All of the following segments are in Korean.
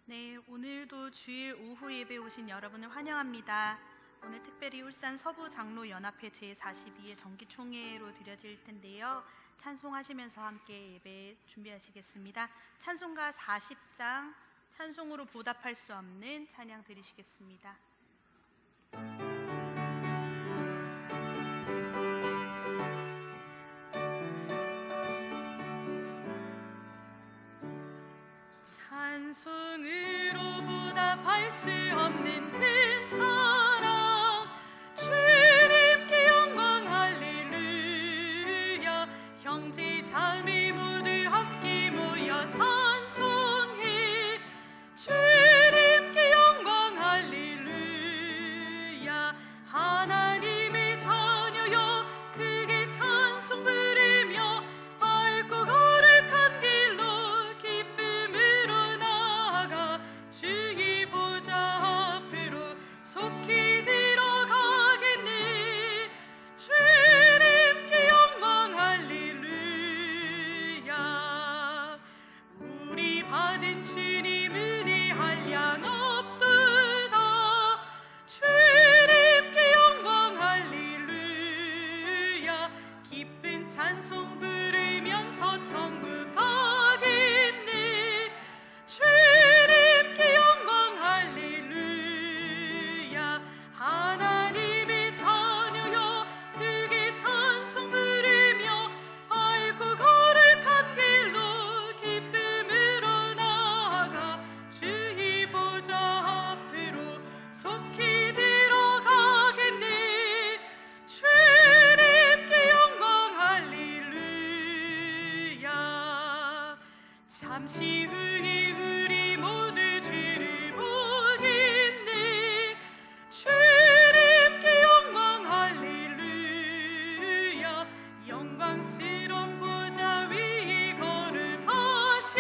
네, 오늘도 주일 오후 예배 오신 여러분을 환영합니다. 오늘 특별히 울산 서부장로연합회 제42회 정기총회로 드려질 텐데요. 찬송하시면서 함께 예배 준비하시겠습니다. 찬송가 40장 찬송으로 보답할 수 없는 찬양 드리시겠습니다. 찬송으로 보답할 수 없는 큰 사랑, 주님께 영광 할렐루야. 형제 자매 모두 함께 모여 찬송해, 주님께 영광 할렐루야. 하나님의 자녀여 크게 찬송 부르며 밝고 거룩한 길로 기쁨으로 나아가 주의 보좌 앞으로 속히 들어가겠네. 주님께 영광 할렐루야. 우리 받은 주님 은혜 한량 없도다. 주님께 영광 할렐루야. 기쁜 찬송 부르면서 천국 가겠네. 주님께 영광 할렐루야. 하나님의 자녀여 크게 찬송 부르며 밝고 거룩한 길로 기쁨으로 나아가 주의 보좌 앞으로 속히 들어가겠네. 주님께 영광 할렐루야. 잠시 후에 우리 모두 주를 보겠네. 주님께 영광 할렐루야. 영광스러운 보좌 위에 거룩하신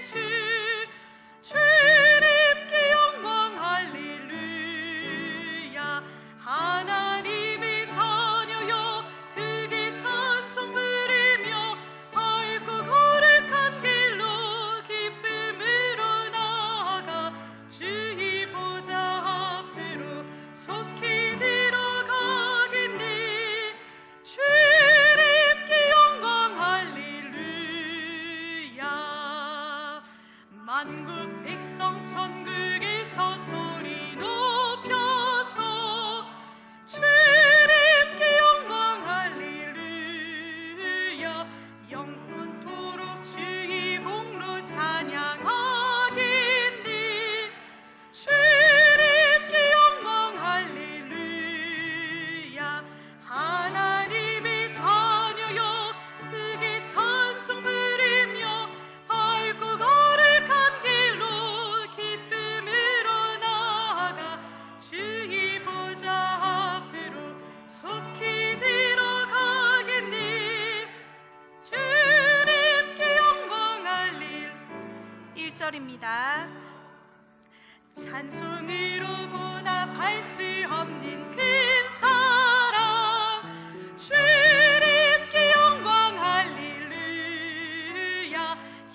주, 주님께 영광 할렐루야. 하나님의 자녀여 크게 찬송 부르며 밝고 거룩한 길로 기쁨으로 나아가 주의 보좌 앞으로 속히 들어가겠네. 주님께 영광 할렐루야. 만국 백성 천국에서 소리 높여서 주님께 영광 할렐루야. 영원토록 주의 공로 찬양하겠네. 주님께 영광 할렐루야. 하나님의 자녀여 크게 찬송 부르며 밝고 거룩한 길로 기쁨으로 나아가 주의 보좌 앞으로 속히 들어가겠네. 주님께 영광 할렐루야. 1절입니다. 찬송으로 보답할 수 없는 큰 사랑, 주님께 영광 할렐루야.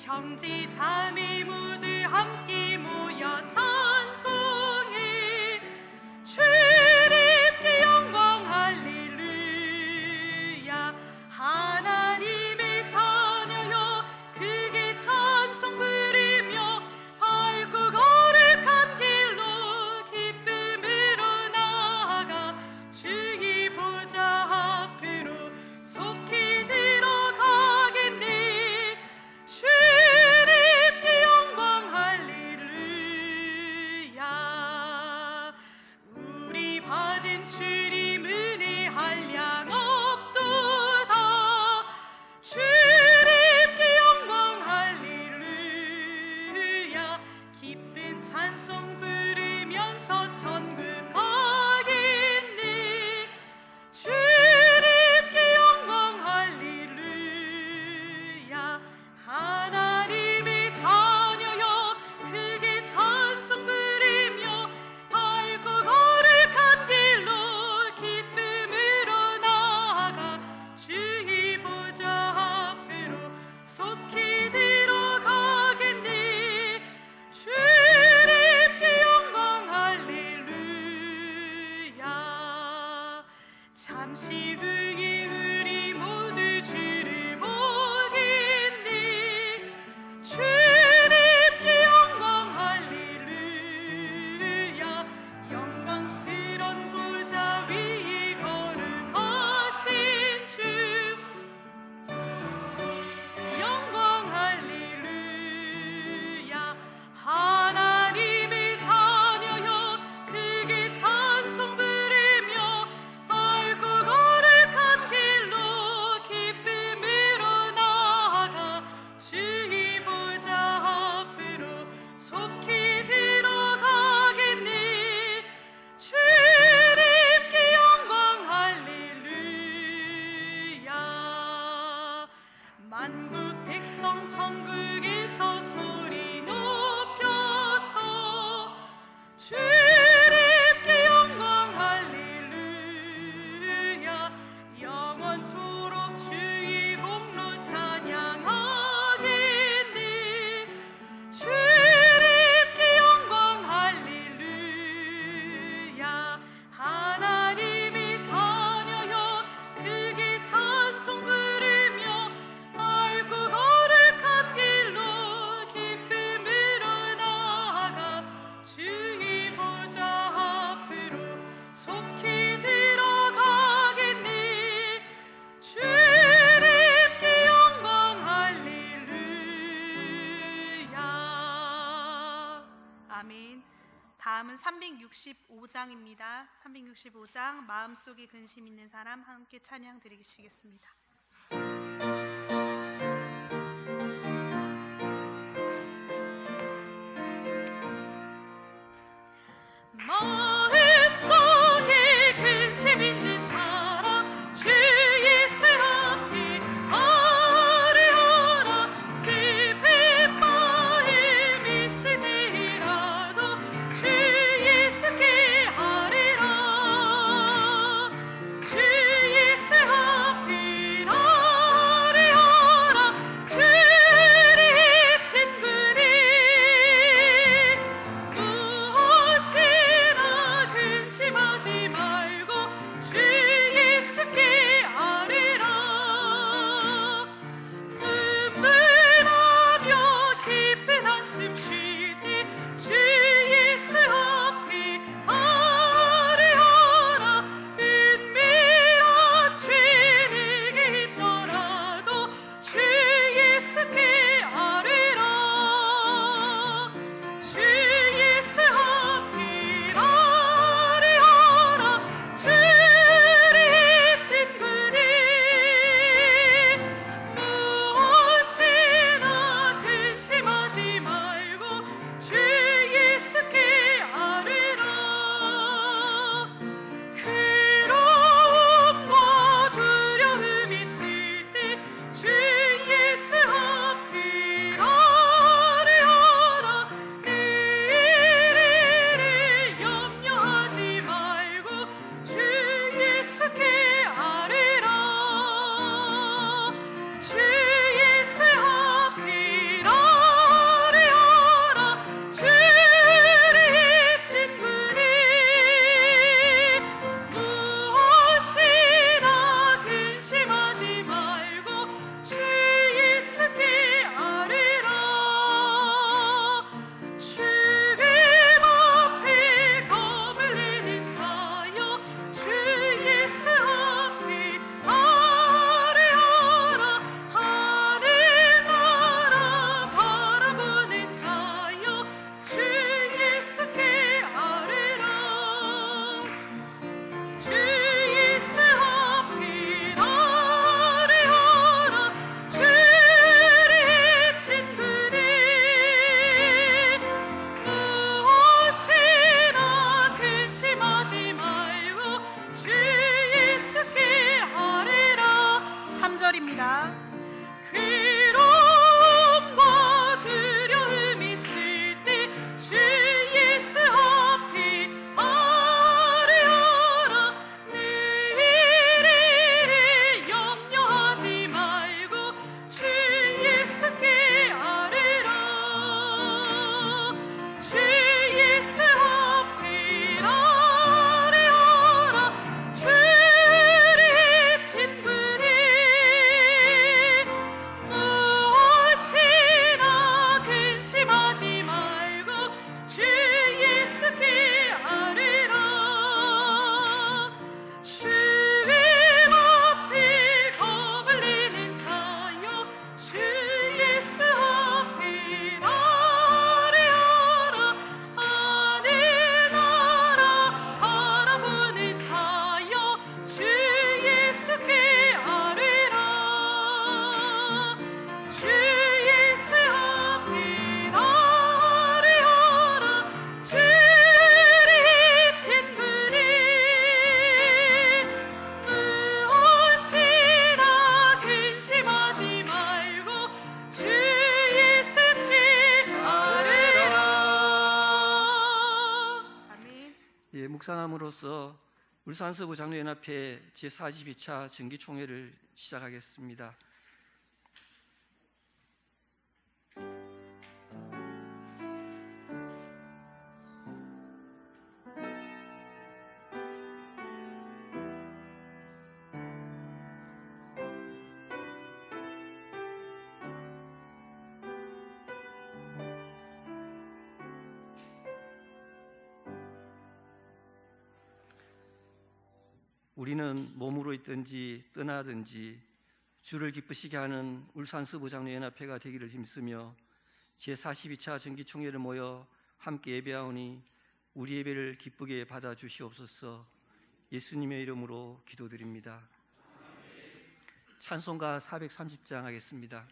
형제 자매 모두 함께 모여 찬송해, 주님께 영광 할렐루야. 하나님의 자녀여 크게 찬송 부르며 밝고 거룩한 길로 기쁨으로 나아가 만국 백성 천국에서 소리 높여서 주님께 영광 할렐루야 영원토록 주의 공로 찬양하겠네 주님께 영광 할렐루야 하나님의 자녀여 크게 찬송 부르며 알고 거룩한 길로 기쁨으로 나아가 주의 보좌 앞으로 속히 들어가겠네 주님께 영광 할렐루야 아멘. 다음은 365장입니다. 365장 마음속에 근심 있는 사람 함께 찬양 드리시겠습니다. 마음속에 근심 있는 사람 주 예수 앞에 아뢰어라 슬픈 마음 있으리라도 주 예수께 아뢰라 주 예수 앞에 묵상함으로써 울산서부 장로연합회 제42차 정기총회를 시작하겠습니다. 우리는 몸으로 있든지 떠나든지 주를 기쁘시게 하는 울산서부 장로연합회가 되기를 힘쓰며 제42차 정기총회를 모여 함께 예배하오니 우리 예배를 기쁘게 받아주시옵소서. 예수님의 이름으로 기도드립니다. 찬송가 430장 하겠습니다.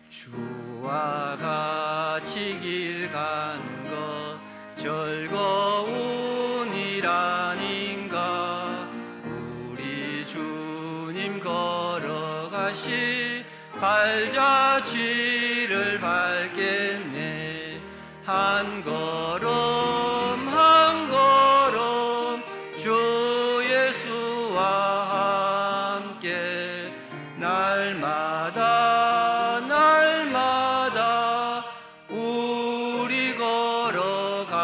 주와 같이 길 가는 것 즐거운 일 아닌가. 우리 주님 걸어가시 발자취를 밟겠네. 한 걸음 한 걸음 주 예수와 함께 날마다 우리 걸어가리.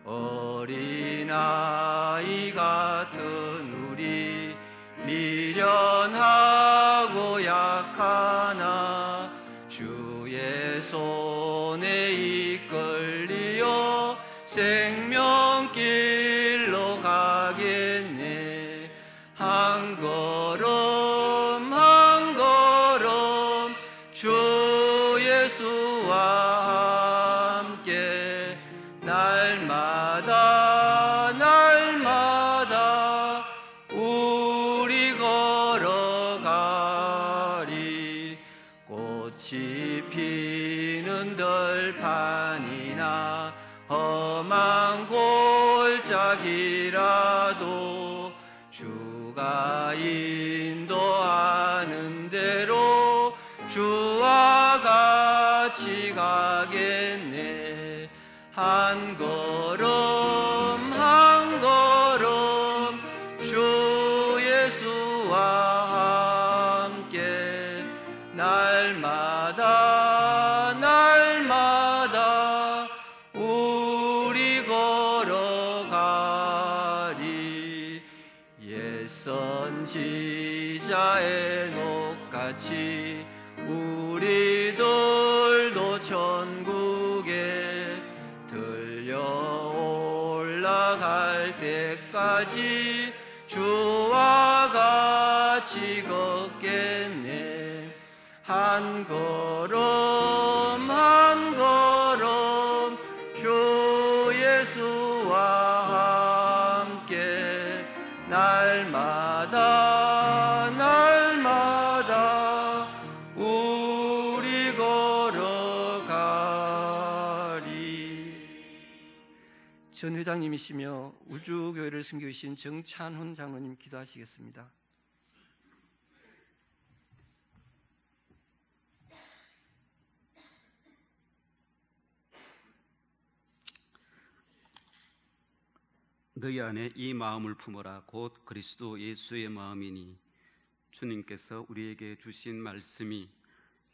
어린아이 같은 우리 미련하고 약하나 주의 손에 이끌리어 생명길로 가겠네. 한 걸음 한 걸음 주 예수와 함께 날마다 날마다 우리 걸어가리. 꽃이 피는 들판이나 험한 골짜기라도 주가 인도하는 대로 주와 같이 가겠네. 한 걸음 한 걸음 주 예수와 함께 날마다 날마다 우리 걸어가리. 옛 선지자의 녹같이 우리들도 천국에 들려 올라갈 때까지 주와 같이 걷겠네. 한 걸음 한 걸음 주 예수와 함께 날마다 날마다 우리 걸어가리. 전 회장님이시며 우주교회를 섬기신 정찬훈 장로님 기도하시겠습니다. 너희 안에 이 마음을 품어라. 곧 그리스도 예수의 마음이니. 주님께서 우리에게 주신 말씀이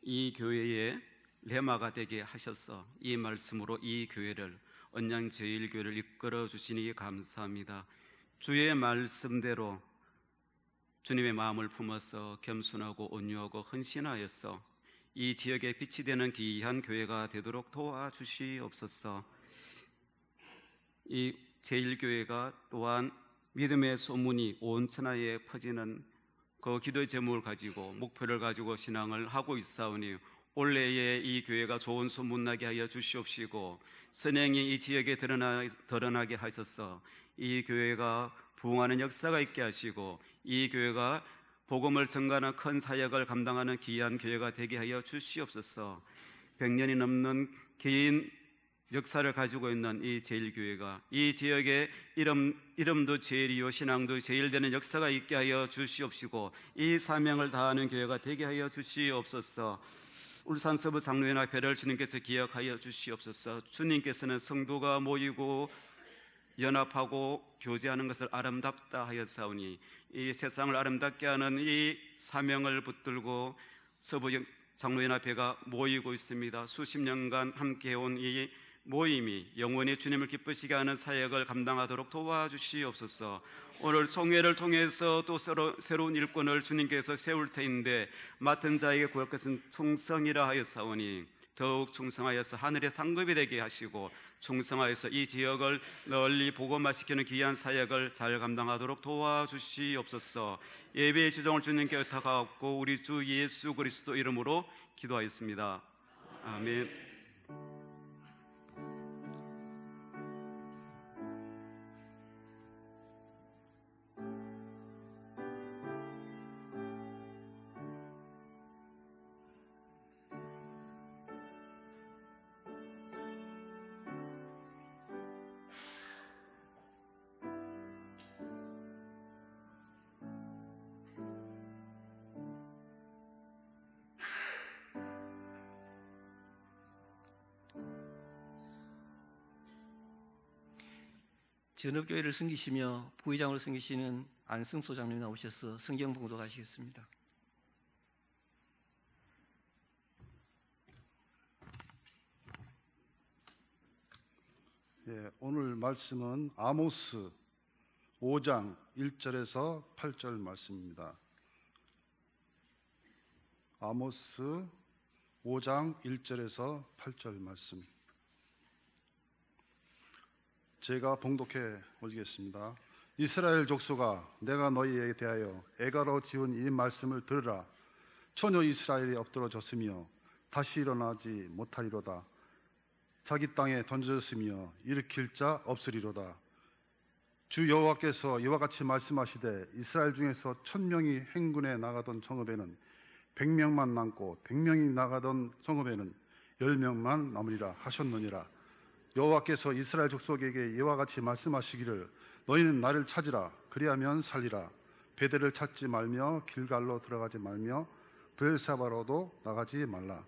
이 교회의 레마가 되게 하셔서 이 말씀으로 이 교회를 언양제일교회를 이끌어 주시니 감사합니다. 주의 말씀대로 주님의 마음을 품어서 겸손하고 온유하고 헌신하여서 이 지역에 빛이 되는 귀한 교회가 되도록 도와주시옵소서. 이 제1교회가 또한 믿음의 소문이 온 천하에 퍼지는 그 기도의 제목을 가지고 목표를 가지고 신앙을 하고 있사오니 올해에 이 교회가 좋은 소문나게 하여 주시옵시고 선행이 이 지역에 드러나게 하셔서 이 교회가 부흥하는 역사가 있게 하시고 이 교회가 복음을 전가하는 큰 사역을 감당하는 귀한 교회가 되게 하여 주시옵소서. 100년이 넘는 긴 역사를 가지고 있는 이 제일교회가 이 지역의 이름도 제일이요 신앙도 제일되는 역사가 있게 하여 주시옵시고 이 사명을 다하는 교회가 되게 하여 주시옵소서. 울산 서부 장로연합회를 주님께서 기억하여 주시옵소서. 주님께서는 성도가 모이고 연합하고 교제하는 것을 아름답다 하였사오니 이 세상을 아름답게 하는 이 사명을 붙들고 서부 장로연합회가 모이고 있습니다. 수십 년간 함께해온 이 모임이 영원히 주님을 기쁘시게 하는 사역을 감당하도록 도와주시옵소서. 오늘 총회를 통해서 또 새로운 일꾼을 주님께서 세울 터인데 맡은 자에게 구할 것은 충성이라 하였사오니 더욱 충성하여서 하늘의 상급이 되게 하시고 충성하여서 이 지역을 널리 복음화시키는 귀한 사역을 잘 감당하도록 도와주시옵소서. 예배의 주종을 주님께 의탁하옵고 우리 주 예수 그리스도 이름으로 기도하였습니다. 아멘. 전업교회를 섬기시며 부의장으로 섬기시는 안승소 장로님 나오셔서 성경 봉독하시겠습니다. 오늘 말씀은 아모스 5장 1절에서 8절 말씀입니다. 아모스 5장 1절에서 8절 말씀. 제가 봉독해 올리겠습니다. 이스라엘 족속아, 내가 너희에게 대하여 애가로 지은 이 말씀을 들으라. 처녀 이스라엘이 엎드러졌으며 다시 일어나지 못하리로다. 자기 땅에 던져졌으며 일으킬 자 없으리로다. 주 여호와께서 이와 같이 말씀하시되 이스라엘 중에서 1000명이 행군에 나가던 성읍에는 100명만 남고 100명이 나가던 성읍에는 10명만 남으리라 하셨느니라. 여호와께서 이스라엘 족속에게 이와 같이 말씀하시기를 너희는 나를 찾으라. 그리하면 살리라. 베델을 찾지 말며 길갈로 들어가지 말며 브엘사바로도 나가지 말라.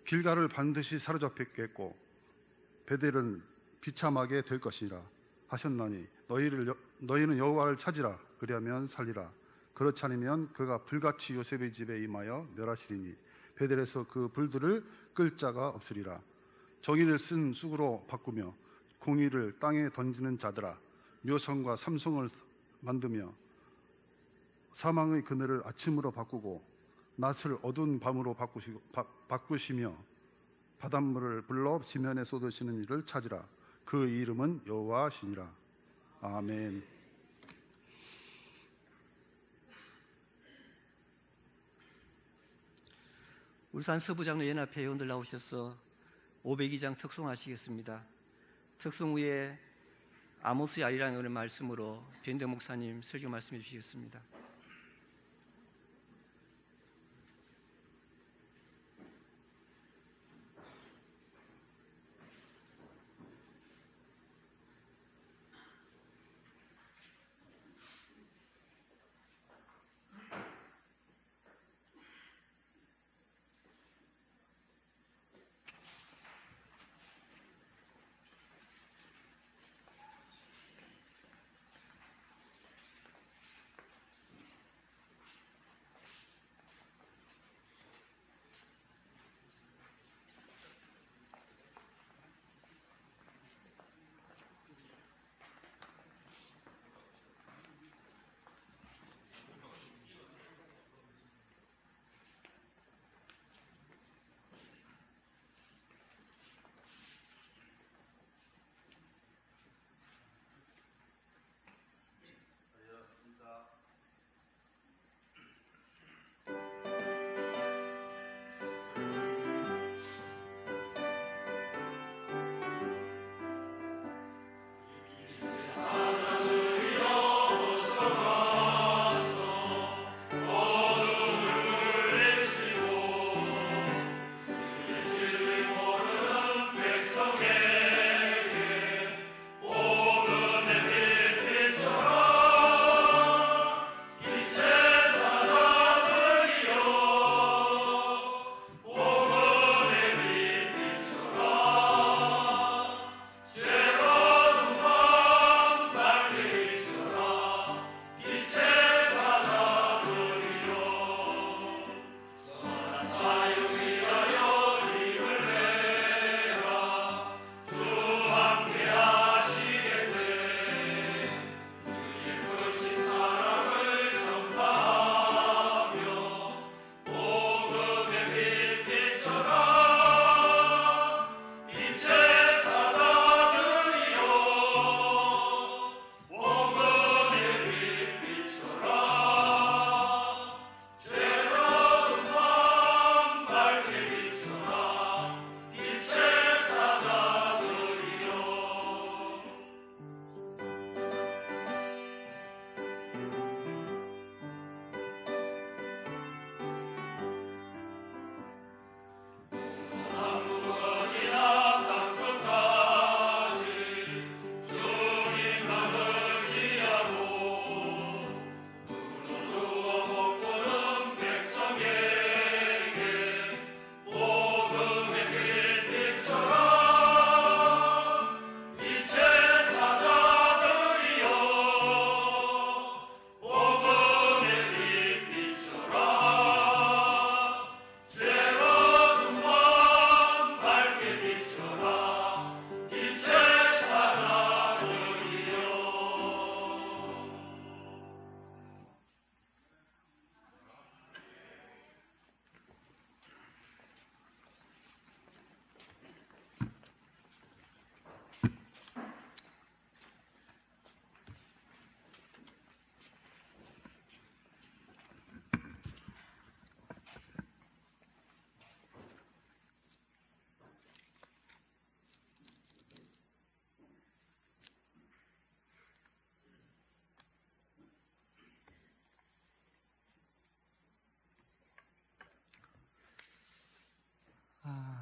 길갈을 반드시 사로잡혔겠고 베델은 비참하게 될 것이라 하셨나니 너희는 여호와를 찾으라. 그리하면 살리라. 그렇지 않으면 그가 불같이 요셉의 집에 임하여 멸하시리니 베델에서 그 불들을 끌 자가 없으리라. 정의를 쓴 쑥으로 바꾸며 공의를 땅에 던지는 자들아, 묘성과 삼성을 만들며 사망의 그늘을 아침으로 바꾸고 낮을 어두운 밤으로 바꾸시며 바닷물을 불러 지면에 쏟으시는 이를 찾으라. 그 이름은 여호와시니라. 아멘. 울산 서부장로연합회 회원들 나오셔서 502장 특송하시겠습니다. 특송 후에 아모스 야리라는 말씀으로 변대 목사님 설교 말씀해 주시겠습니다.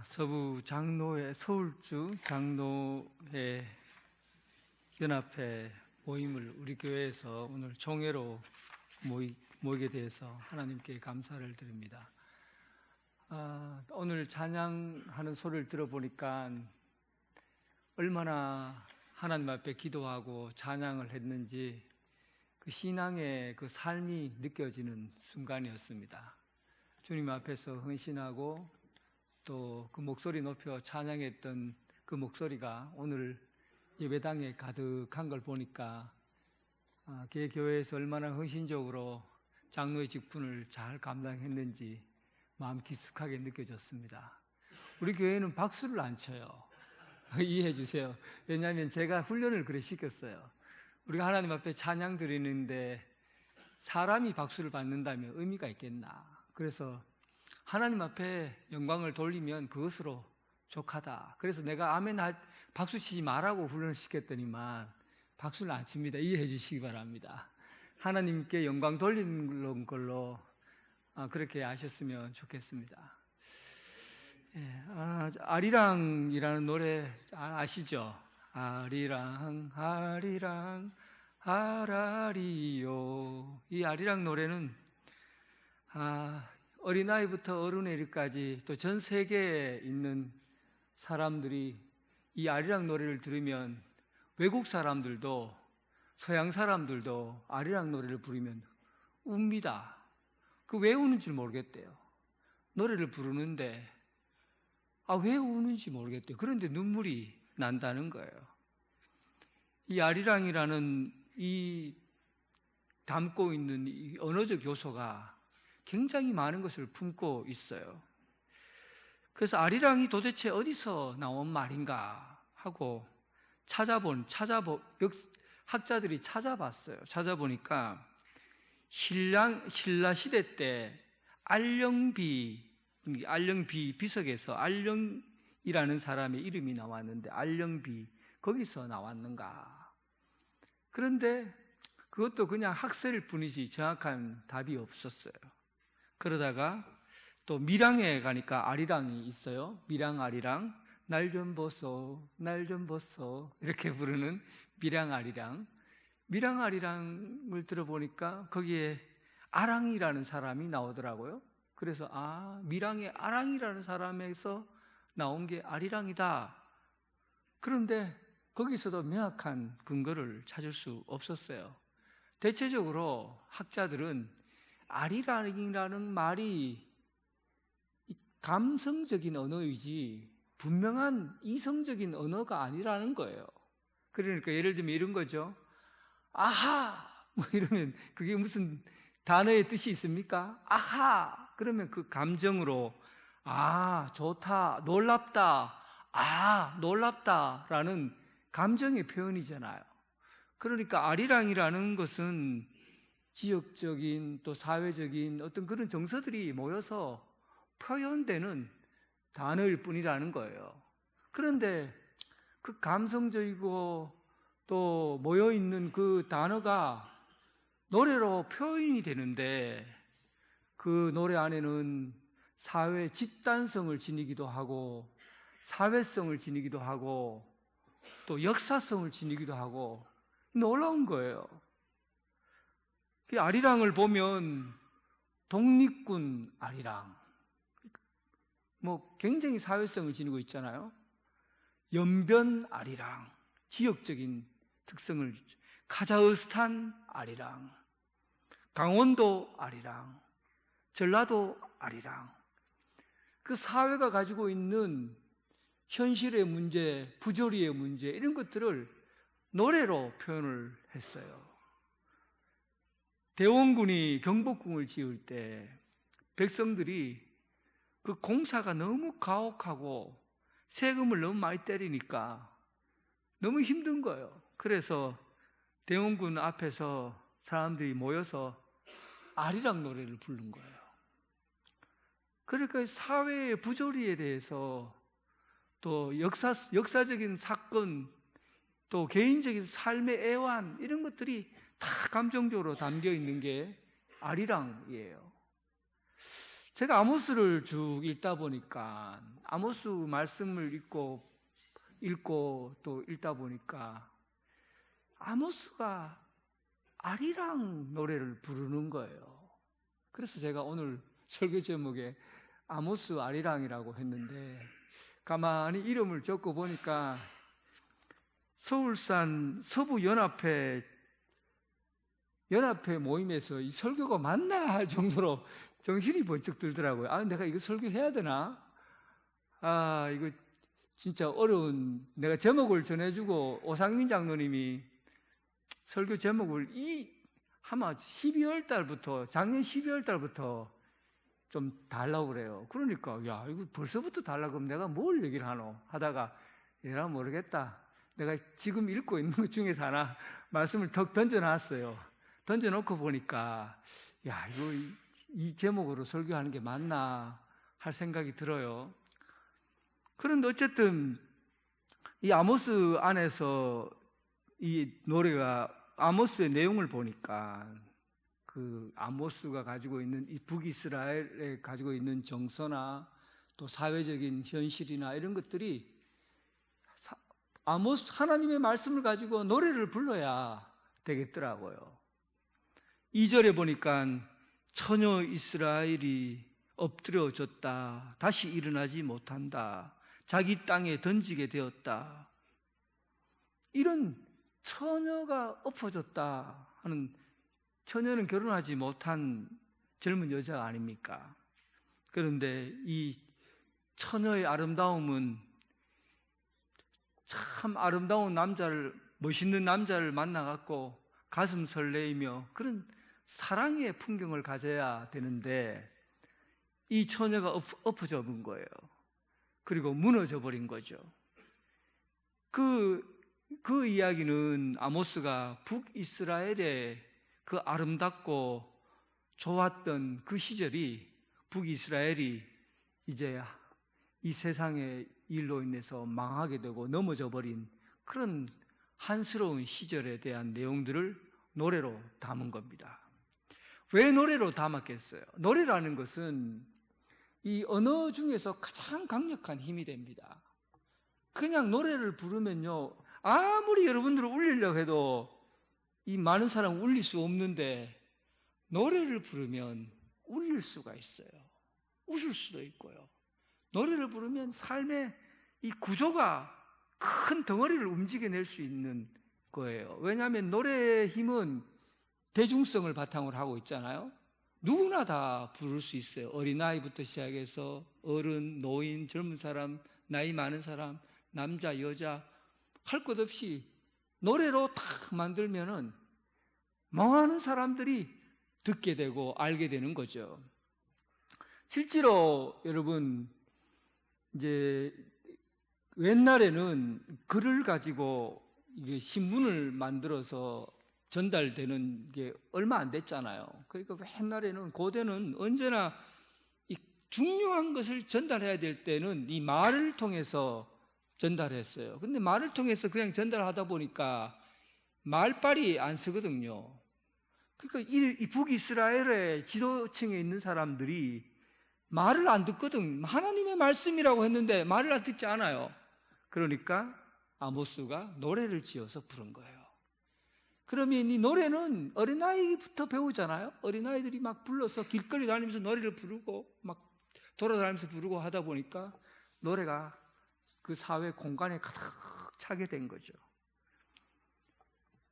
서부 장로회 서울주 장로회 연합회 모임을 우리 교회에서 오늘 총회로 모이게 돼서 하나님께 감사를 드립니다. 오늘 찬양하는 소리를 들어보니까 얼마나 하나님 앞에 기도하고 찬양을 했는지 그 신앙의 그 삶이 느껴지는 순간이었습니다. 주님 앞에서 헌신하고 또 그 목소리 높여 찬양했던 그 목소리가 오늘 예배당에 가득한 걸 보니까 개 교회에서 얼마나 헌신적으로 장로의 직분을 잘 감당했는지 마음 깊숙하게 느껴졌습니다. 우리 교회는 박수를 안 쳐요. 이해해 주세요. 왜냐하면 제가 훈련을 그래 시켰어요. 우리가 하나님 앞에 찬양 드리는데 사람이 박수를 받는다면 의미가 있겠나. 그래서 하나님 앞에 영광을 돌리면 그것으로 족하다. 그래서 내가 아멘 박수 치지 말라고 훈련을 시켰더니만 박수를 안 칩니다. 이해해 주시기 바랍니다. 하나님께 영광 돌리는 걸로 그렇게 아셨으면 좋겠습니다. 아리랑이라는 노래 아시죠? 아리랑 아리랑 아라리요. 이 아리랑 노래는 어린아이부터 어른에 이르기까지 또 전 세계에 있는 사람들이 이 아리랑 노래를 들으면 외국 사람들도 서양 사람들도 아리랑 노래를 부르면 웁니다. 그 왜 우는지 모르겠대요. 노래를 부르는데 왜 우는지 모르겠대요. 그런데 눈물이 난다는 거예요. 이 아리랑이라는 이 담고 있는 이 언어적 요소가 굉장히 많은 것을 품고 있어요. 그래서 아리랑이 도대체 어디서 나온 말인가 하고 학자들이 찾아봤어요. 찾아보니까 신라 시대 때 알령비 비석에서 알령이라는 사람의 이름이 나왔는데 알령비 거기서 나왔는가. 그런데 그것도 그냥 학설일 뿐이지 정확한 답이 없었어요. 그러다가 또 밀양에 가니까 아리랑이 있어요. 밀양 아리랑, 날 좀 보소, 날 좀 보소 이렇게 부르는 밀양 아리랑. 밀양 아리랑을 들어보니까 거기에 아랑이라는 사람이 나오더라고요. 그래서 밀양의 아랑이라는 사람에서 나온 게 아리랑이다. 그런데 거기서도 명확한 근거를 찾을 수 없었어요. 대체적으로 학자들은 아리랑이라는 말이 감성적인 언어이지 분명한 이성적인 언어가 아니라는 거예요. 그러니까 예를 들면 이런 거죠. 아하! 이러면 그게 무슨 단어의 뜻이 있습니까? 아하! 그러면 그 감정으로 좋다, 놀랍다, 놀랍다라는 감정의 표현이잖아요. 그러니까 아리랑이라는 것은 지역적인 또 사회적인 어떤 그런 정서들이 모여서 표현되는 단어일 뿐이라는 거예요. 그런데 그 감성적이고 또 모여있는 그 단어가 노래로 표현이 되는데 그 노래 안에는 사회 집단성을 지니기도 하고 사회성을 지니기도 하고 또 역사성을 지니기도 하고 놀라운 거예요. 그 아리랑을 보면 독립군 아리랑, 굉장히 사회성을 지니고 있잖아요. 연변 아리랑, 지역적인 특성을, 카자흐스탄 아리랑, 강원도 아리랑, 전라도 아리랑. 그 사회가 가지고 있는 현실의 문제, 부조리의 문제 이런 것들을 노래로 표현을 했어요. 대원군이 경복궁을 지을 때 백성들이 그 공사가 너무 가혹하고 세금을 너무 많이 때리니까 너무 힘든 거예요. 그래서 대원군 앞에서 사람들이 모여서 아리랑 노래를 부른 거예요. 그러니까 사회의 부조리에 대해서 또 역사적인 사건, 또 개인적인 삶의 애환 이런 것들이 다 감정적으로 담겨 있는 게 아리랑이에요. 제가 아모스를 쭉 읽다 보니까 아모스 말씀을 읽고 또 읽다 보니까 아모스가 아리랑 노래를 부르는 거예요. 그래서 제가 오늘 설교 제목에 아모스 아리랑이라고 했는데, 가만히 이름을 적고 보니까 서울산 서부연합회 모임에서 이 설교가 맞나 할 정도로 정신이 번쩍 들더라고요. 아, 내가 이거 설교해야 되나? 아, 이거 진짜 어려운, 내가 제목을 전해주고 오상민 장로님이 설교 제목을 아마 12월 달부터, 작년 12월 달부터 좀 달라고 그래요. 그러니까, 야, 이거 벌써부터 달라고 그러면 내가 뭘 얘기를 하노? 하다가, 얘라 모르겠다. 내가 지금 읽고 있는 것 중에서 하나 말씀을 더 던져놨어요. 던져놓고 보니까, 야, 이거 이 제목으로 설교하는 게 맞나 할 생각이 들어요. 그런데 어쨌든 이 아모스 안에서 이 노래가, 아모스의 내용을 보니까 그 아모스가 가지고 있는 이 북이스라엘에 가지고 있는 정서나 또 사회적인 현실이나 이런 것들이 아모스 하나님의 말씀을 가지고 노래를 불러야 되겠더라고요. 2절에 보니까 처녀 이스라엘이 엎드려졌다. 다시 일어나지 못한다. 자기 땅에 던지게 되었다. 이런 처녀가 엎어졌다 하는, 처녀는 결혼하지 못한 젊은 여자 아닙니까? 그런데 이 처녀의 아름다움은 참 아름다운 남자를, 멋있는 남자를 만나갖고 가슴 설레이며 그런 사랑의 풍경을 가져야 되는데, 이 처녀가 엎어져 본 거예요. 그리고 무너져 버린 거죠. 그 이야기는 아모스가 북이스라엘의 그 아름답고 좋았던 그 시절이, 북이스라엘이 이제 이 세상의 일로 인해서 망하게 되고 넘어져 버린 그런 한스러운 시절에 대한 내용들을 노래로 담은 겁니다. 왜 노래로 담았겠어요? 노래라는 것은 이 언어 중에서 가장 강력한 힘이 됩니다. 그냥 노래를 부르면요, 아무리 여러분들을 울리려고 해도 이 많은 사람을 울릴 수 없는데, 노래를 부르면 울릴 수가 있어요. 웃을 수도 있고요. 노래를 부르면 삶의 이 구조가 큰 덩어리를 움직여낼 수 있는 거예요. 왜냐하면 노래의 힘은 대중성을 바탕으로 하고 있잖아요. 누구나 다 부를 수 있어요. 어린아이부터 시작해서 어른, 노인, 젊은 사람, 나이 많은 사람, 남자, 여자, 할 것 없이 노래로 탁 만들면은 많은 사람들이 듣게 되고 알게 되는 거죠. 실제로 여러분, 이제 옛날에는 글을 가지고 이게 신문을 만들어서 전달되는 게 얼마 안 됐잖아요. 그러니까 옛날에는, 고대는 언제나 이 중요한 것을 전달해야 될 때는 이 말을 통해서 전달했어요. 근데 말을 통해서 그냥 전달하다 보니까 말빨이 안 쓰거든요. 그러니까 이 북이스라엘의 지도층에 있는 사람들이 말을 안 듣거든. 하나님의 말씀이라고 했는데 말을 안 듣지 않아요. 그러니까 아모스가 노래를 지어서 부른 거예요. 그러면 이 노래는 어린아이부터 배우잖아요. 어린아이들이 막 불러서 길거리 다니면서 노래를 부르고 막 돌아다니면서 부르고 하다 보니까 노래가 그 사회 공간에 가득 차게 된 거죠.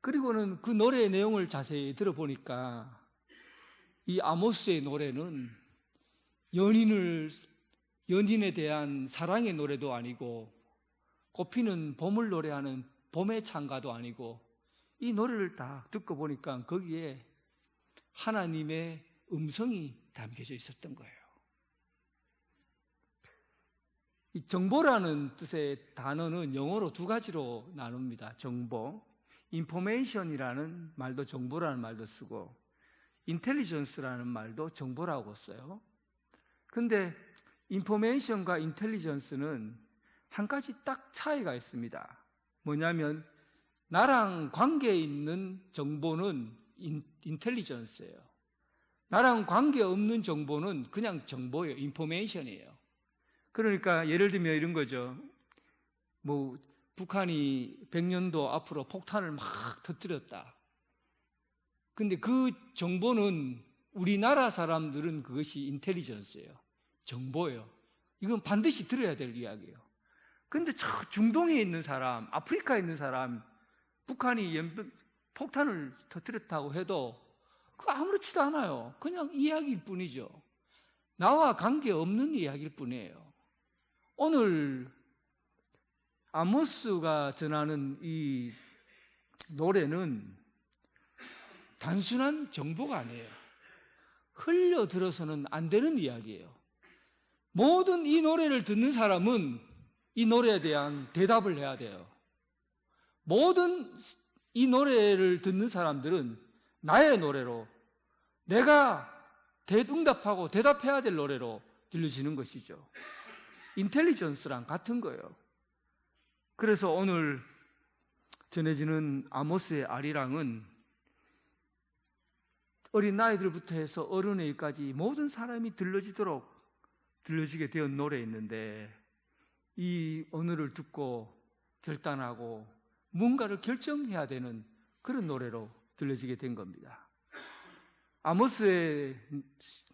그리고는 그 노래의 내용을 자세히 들어보니까 이 아모스의 노래는 연인에 대한 사랑의 노래도 아니고, 꽃피는 봄을 노래하는 봄의 찬가도 아니고, 이 노래를 다 듣고 보니까 거기에 하나님의 음성이 담겨져 있었던 거예요. 이 정보라는 뜻의 단어는 영어로 두 가지로 나눕니다. 정보, information이라는 말도 정보라는 말도 쓰고, intelligence라는 말도 정보라고 써요. 근데 information과 intelligence는 한 가지 딱 차이가 있습니다. 뭐냐면 나랑 관계 있는 정보는 intelligence예요. 나랑 관계없는 정보는 그냥 정보예요. 인포메이션이에요. 그러니까 예를 들면 이런 거죠. 뭐 북한이 100년도 앞으로 폭탄을 막 터뜨렸다. 근데 그 정보는 우리나라 사람들은 그것이 인텔리전스예요. 정보예요. 이건 반드시 들어야 될 이야기예요. 근데 저 중동에 있는 사람, 아프리카에 있는 사람, 북한이 폭탄을 터뜨렸다고 해도 그거 아무렇지도 않아요. 그냥 이야기일 뿐이죠. 나와 관계없는 이야기일 뿐이에요. 오늘 아모스가 전하는 이 노래는 단순한 정보가 아니에요. 흘려들어서는 안 되는 이야기예요. 모든 이 노래를 듣는 사람은 이 노래에 대한 대답을 해야 돼요. 모든 이 노래를 듣는 사람들은 나의 노래로, 내가 응답하고 대답해야 될 노래로 들려지는 것이죠. 인텔리전스랑 같은 거예요. 그래서 오늘 전해지는 아모스의 아리랑은 어린 아이들부터 해서 어른의 일까지 모든 사람이 들려지게 된 노래였는데, 이 언어를 듣고 결단하고 뭔가를 결정해야 되는 그런 노래로 들려지게 된 겁니다. 아모스의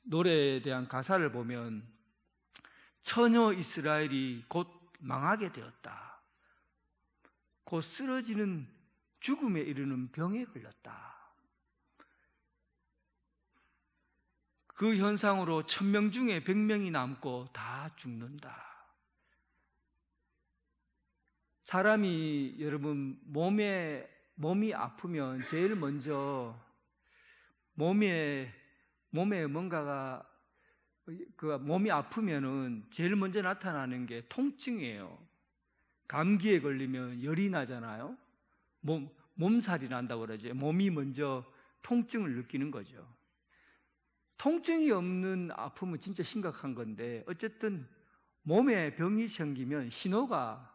노래에 대한 가사를 보면 처녀 이스라엘이 곧 망하게 되었다. 곧 쓰러지는 죽음에 이르는 병에 걸렸다. 그 현상으로 1000명 중에 100명이 남고 다 죽는다. 사람이 여러분 몸이 아프면 제일 먼저 몸에 뭔가가 몸이 아프면은 제일 먼저 나타나는 게 통증이에요. 감기에 걸리면 열이 나잖아요. 몸살이 난다고 그러죠. 몸이 먼저 통증을 느끼는 거죠. 통증이 없는 아픔은 진짜 심각한 건데, 어쨌든 몸에 병이 생기면 신호가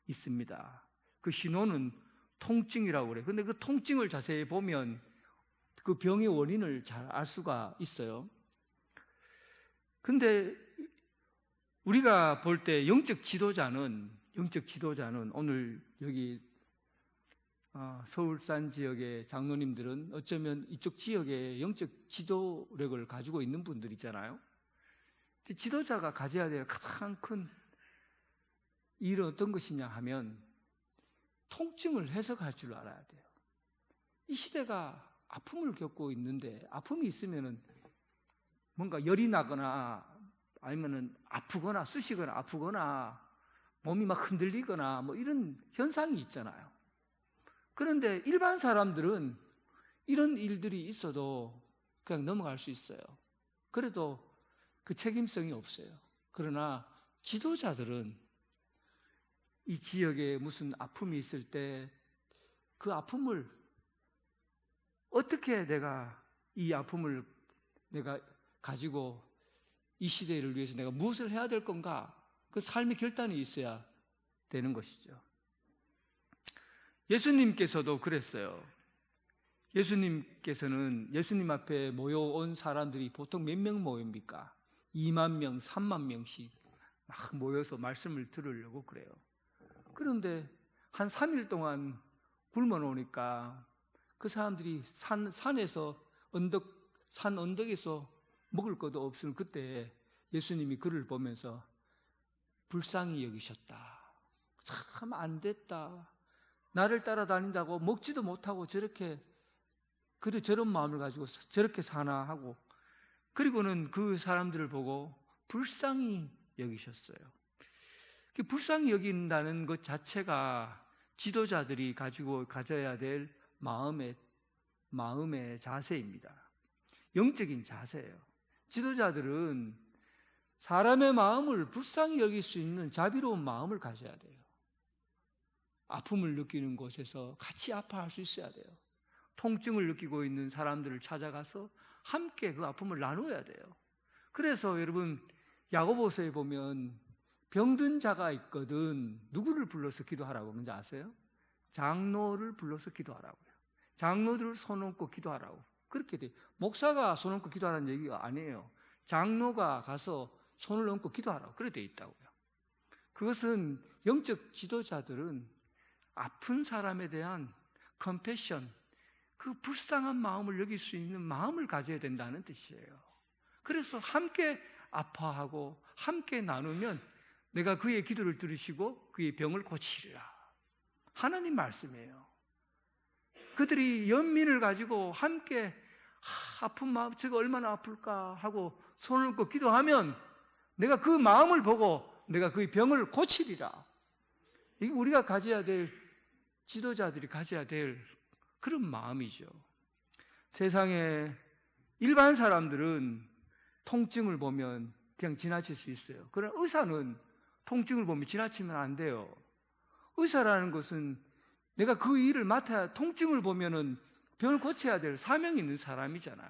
있습니다. 그 신호는 통증이라고 그래요. 근데 그 통증을 자세히 보면 그 병의 원인을 잘 알 수가 있어요. 근데 우리가 볼 때 영적 지도자는 오늘 여기 서울산 지역의 장로님들은 어쩌면 이쪽 지역에 영적 지도력을 가지고 있는 분들이잖아요. 지도자가 가져야 될 가장 큰 일은 어떤 것이냐 하면 통증을 해석할 줄 알아야 돼요. 이 시대가 아픔을 겪고 있는데, 아픔이 있으면은 뭔가 열이 나거나 아니면은 아프거나 쑤시거나 아프거나 몸이 막 흔들리거나 뭐 이런 현상이 있잖아요. 그런데 일반 사람들은 이런 일들이 있어도 그냥 넘어갈 수 있어요. 그래도 그 책임성이 없어요. 그러나 지도자들은 이 지역에 무슨 아픔이 있을 때 그 아픔을 어떻게 이 아픔을 내가 가지고 이 시대를 위해서 내가 무엇을 해야 될 건가? 그 삶의 결단이 있어야 되는 것이죠. 예수님께서도 그랬어요. 예수님께서는 예수님 앞에 모여온 사람들이 보통 몇 명 모입니까? 2만 명, 3만 명씩 막 모여서 말씀을 들으려고 그래요. 그런데 한 3일 동안 굶어 놓으니까 그 사람들이 산에서 산 언덕에서 먹을 것도 없으면 그때 예수님이 그를 보면서 불쌍히 여기셨다. 참 안 됐다. 나를 따라다닌다고 먹지도 못하고 저런 마음을 가지고 저렇게 사나 하고, 그리고는 그 사람들을 보고 불쌍히 여기셨어요. 불쌍히 여긴다는 것 자체가 지도자들이 가져야 될 마음의 자세입니다. 영적인 자세예요. 지도자들은 사람의 마음을 불쌍히 여길 수 있는 자비로운 마음을 가져야 돼요. 아픔을 느끼는 곳에서 같이 아파할 수 있어야 돼요. 통증을 느끼고 있는 사람들을 찾아가서 함께 그 아픔을 나누어야 돼요. 그래서 여러분 야고보서에 보면 병든 자가 있거든 누구를 불러서 기도하라고 하는지 아세요? 장로를 불러서 기도하라고요. 장로들을 손 얹고 기도하라고. 그렇게 돼. 목사가 손을 얹고 기도하라는 얘기가 아니에요. 장로가 가서 손을 얹고 기도하라고 그렇게 돼 있다고요. 그것은 영적 지도자들은 아픈 사람에 대한 컴패션, 그 불쌍한 마음을 여길 수 있는 마음을 가져야 된다는 뜻이에요. 그래서 함께 아파하고 함께 나누면 내가 그의 기도를 들으시고 그의 병을 고치리라. 하나님 말씀이에요. 그들이 연민을 가지고 함께 아픈 마음, 저거 얼마나 아플까 하고 손을 얹고 기도하면 내가 그 마음을 보고 내가 그의 병을 고치리라. 이게 우리가 가져야 될, 지도자들이 가져야 될 그런 마음이죠. 세상에 일반 사람들은 통증을 보면 그냥 지나칠 수 있어요. 그러나 의사는 통증을 보면 지나치면 안 돼요. 의사라는 것은 내가 그 일을 맡아야, 통증을 보면은 병을 고쳐야 될 사명이 있는 사람이잖아요.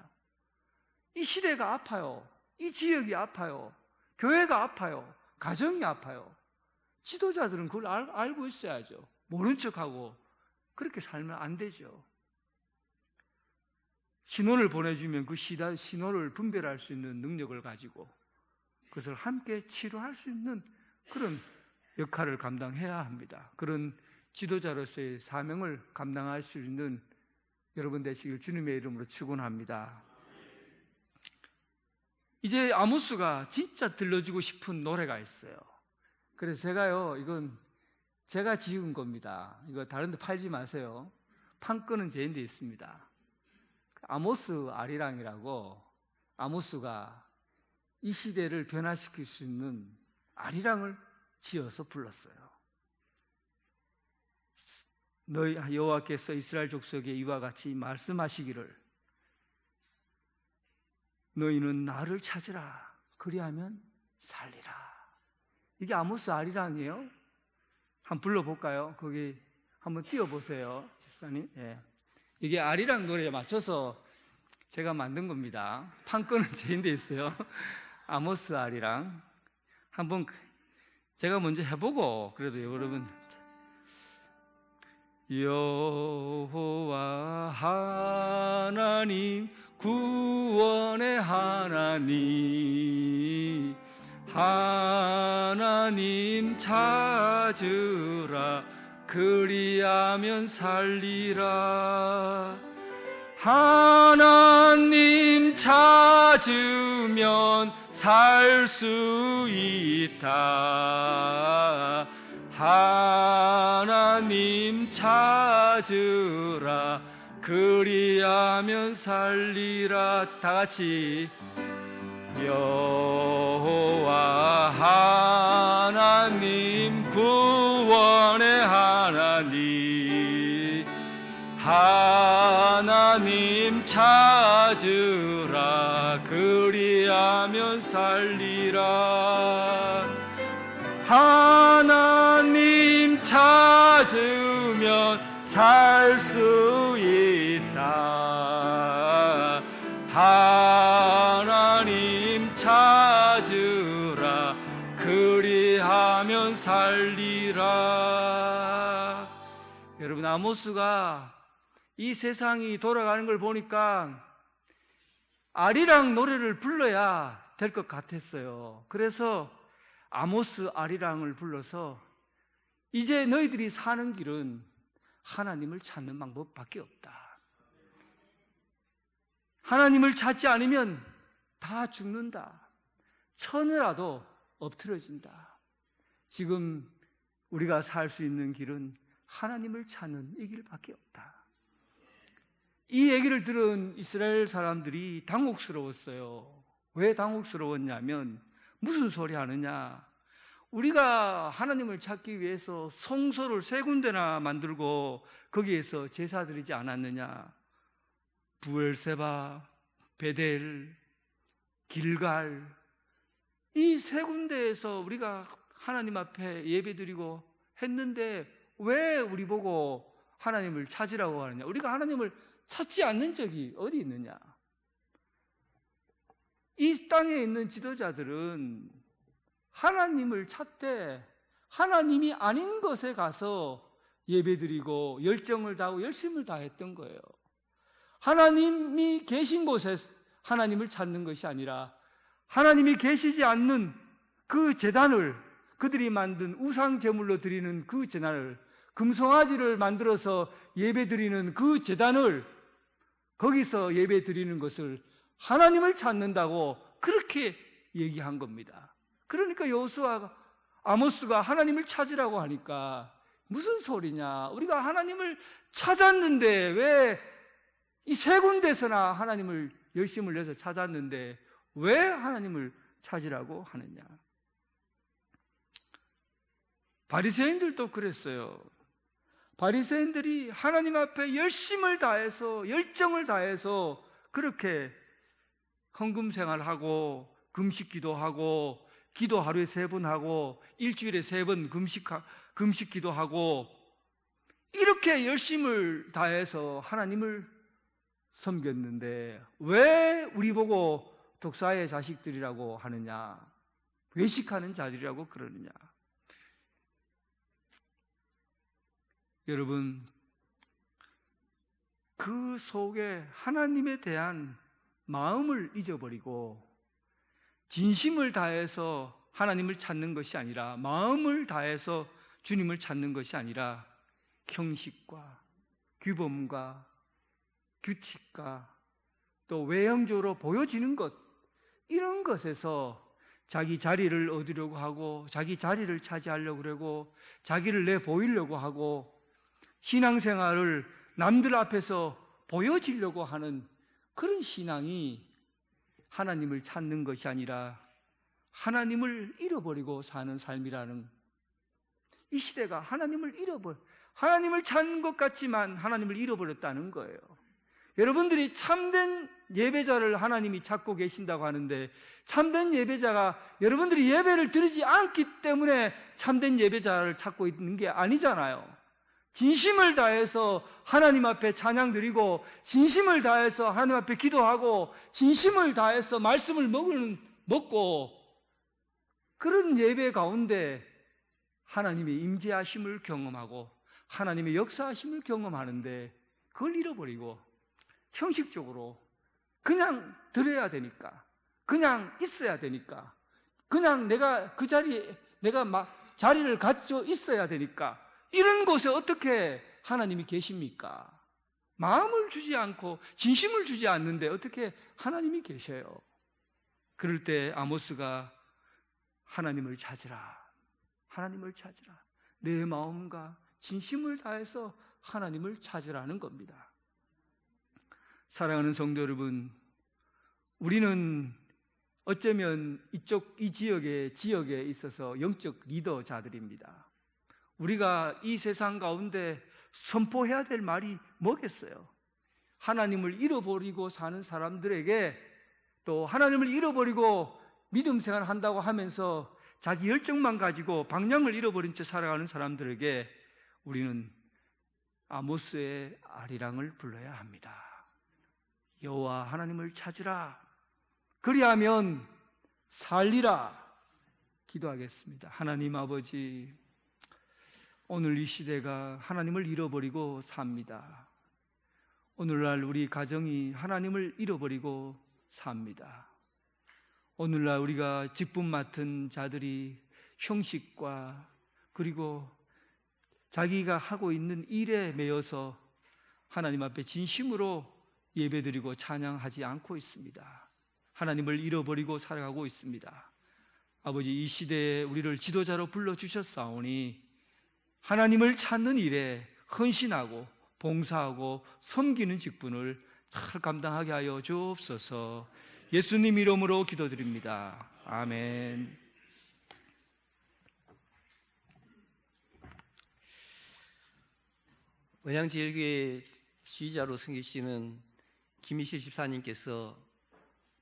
이 시대가 아파요. 이 지역이 아파요. 교회가 아파요. 가정이 아파요. 지도자들은 그걸 알고 있어야죠. 모른 척하고 그렇게 살면 안 되죠. 신호를 보내주면 그 신호를 분별할 수 있는 능력을 가지고 그것을 함께 치료할 수 있는 그런 역할을 감당해야 합니다. 그런 지도자로서의 사명을 감당할 수 있는 여러분 되시길 주님의 이름으로 축원합니다. 이제 아모스가 진짜 들려주고 싶은 노래가 있어요. 그래서 제가요, 이건 제가 지은 겁니다. 이거 다른 데 팔지 마세요. 판권은 제 인데 있습니다. 아모스 아리랑이라고, 아모스가 이 시대를 변화시킬 수 있는 아리랑을 지어서 불렀어요. 너희 여호와께서 이스라엘 족속에 이와 같이 말씀하시기를, 너희는 나를 찾으라, 그리하면 살리라. 이게 아모스 아리랑이에요. 한번 불러볼까요? 거기 한번 띄워보세요, 집사님. 예. 이게 아리랑 노래에 맞춰서 제가 만든 겁니다. 판권은 제 인데 있어요. 아모스 아리랑. 한번 제가 먼저 해보고, 그래도 여러분, 여호와 하나님, 구원의 하나님, 하나님 찾으라, 그리하면 살리라. 하나님 찾으면 살 수 있다. 하나님 찾으라, 그리하면 살리라. 다 같이. 여호와 하나님, 구원의 하나님, 하나님 찾으라, 그리하면 살리라. 하나님 찾으면 살 수 있다. 하나님 찾으라, 그리하면 살리라. 여러분, 아모스가 이 세상이 돌아가는 걸 보니까 아리랑 노래를 불러야 될 것 같았어요. 그래서 아모스 아리랑을 불러서 이제 너희들이 사는 길은 하나님을 찾는 방법밖에 없다. 하나님을 찾지 않으면 다 죽는다. 천으라도 엎드러진다. 지금 우리가 살 수 있는 길은 하나님을 찾는 이 길밖에 없다. 이 얘기를 들은 이스라엘 사람들이 당혹스러웠어요. 왜 당혹스러웠냐면, 무슨 소리 하느냐, 우리가 하나님을 찾기 위해서 성소를 3군데나 만들고 거기에서 제사 드리지 않았느냐. 부엘세바, 베델, 길갈, 이 3군데에서 우리가 하나님 앞에 예배드리고 했는데 왜 우리 보고 하나님을 찾으라고 하느냐. 우리가 하나님을 찾지 않는 적이 어디 있느냐. 이 땅에 있는 지도자들은 하나님을 찾되 하나님이 아닌 것에 가서 예배드리고 열정을 다하고 열심을 다했던 거예요. 하나님이 계신 곳에 하나님을 찾는 것이 아니라 하나님이 계시지 않는 그 제단을, 그들이 만든 우상 제물로 드리는 그 제단을, 금송아지를 만들어서 예배 드리는 그 제단을, 거기서 예배 드리는 것을 하나님을 찾는다고 그렇게 얘기한 겁니다. 그러니까 여호수아가, 아모스가 하나님을 찾으라고 하니까 무슨 소리냐, 우리가 하나님을 찾았는데 왜 이 세 군데서나 하나님을 열심을 내서 찾았는데 왜 하나님을 찾으라고 하느냐. 바리새인들도 그랬어요. 바리새인들이 하나님 앞에 열심을 다해서, 열정을 다해서 그렇게 헌금 생활하고 금식 기도하고, 기도 하루에 3번 하고, 일주일에 3번 금식 기도하고, 이렇게 열심을 다해서 하나님을 섬겼는데 왜 우리 보고 독사의 자식들이라고 하느냐, 외식하는 자들이라고 그러느냐. 여러분, 그 속에 하나님에 대한 마음을 잊어버리고 진심을 다해서 하나님을 찾는 것이 아니라, 마음을 다해서 주님을 찾는 것이 아니라 형식과 규범과 규칙과 또 외형적으로 보여지는 것, 이런 것에서 자기 자리를 얻으려고 하고, 자기 자리를 차지하려고 그러고, 자기를 내보이려고 하고, 신앙생활을 남들 앞에서 보여지려고 하는 그런 신앙이 하나님을 찾는 것이 아니라 하나님을 잃어버리고 사는 삶이라는, 이 시대가 하나님을 찾는 것 같지만 하나님을 잃어버렸다는 거예요. 여러분들이 참된 예배자를 하나님이 찾고 계신다고 하는데, 참된 예배자가 여러분들이 예배를 드리지 않기 때문에 참된 예배자를 찾고 있는 게 아니잖아요. 진심을 다해서 하나님 앞에 찬양 드리고, 진심을 다해서 하나님 앞에 기도하고, 진심을 다해서 말씀을 먹고, 그런 예배 가운데 하나님의 임재하심을 경험하고 하나님의 역사하심을 경험하는데, 그걸 잃어버리고 형식적으로 그냥 드려야 되니까, 그냥 있어야 되니까, 그냥 내가 그 자리에 자리를 갖춰 있어야 되니까, 이런 곳에 어떻게 하나님이 계십니까? 마음을 주지 않고 진심을 주지 않는데 어떻게 하나님이 계셔요? 그럴 때 아모스가 하나님을 찾으라, 하나님을 찾으라, 내 마음과 진심을 다해서 하나님을 찾으라는 겁니다. 사랑하는 성도 여러분, 우리는 어쩌면 이 지역에 있어서 영적 리더자들입니다. 우리가 이 세상 가운데 선포해야 될 말이 뭐겠어요? 하나님을 잃어버리고 사는 사람들에게, 또 하나님을 잃어버리고 믿음 생활을 한다고 하면서 자기 열정만 가지고 방향을 잃어버린 채 살아가는 사람들에게 우리는 아모스의 아리랑을 불러야 합니다. 여호와 하나님을 찾으라, 그리하면 살리라. 기도하겠습니다. 하나님 아버지, 오늘 이 시대가 하나님을 잃어버리고 삽니다. 오늘날 우리 가정이 하나님을 잃어버리고 삽니다. 오늘날 우리가 직분 맡은 자들이 형식과 그리고 자기가 하고 있는 일에 매여서 하나님 앞에 진심으로 예배드리고 찬양하지 않고 있습니다. 하나님을 잃어버리고 살아가고 있습니다. 아버지, 이 시대에 우리를 지도자로 불러주셨사오니 하나님을 찾는 일에 헌신하고 봉사하고 섬기는 직분을 잘 감당하게 하여 주옵소서. 예수님 이름으로 기도드립니다. 아멘. 언양제일교회 지휘자로 섬기시는 김희실 집사님께서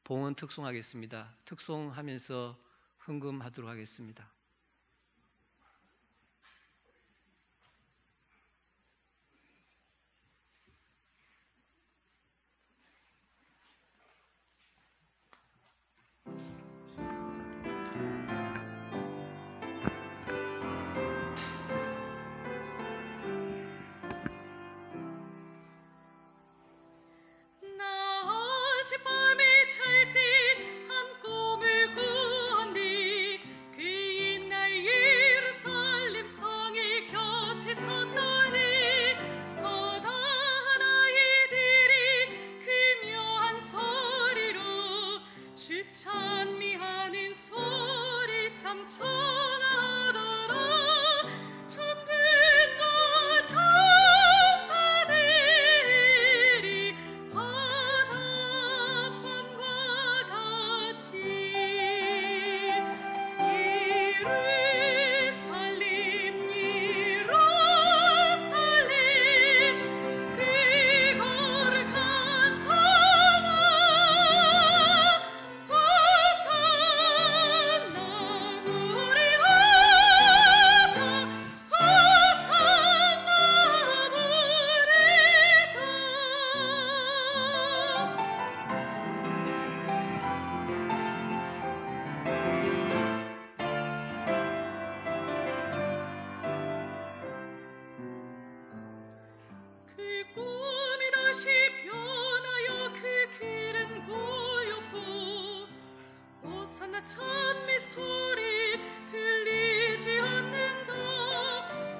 봉헌 특송하겠습니다. 특송하면서 헌금하도록 하겠습니다. 곳은 고요고 호산나 찬미 소리 들리지 않는다.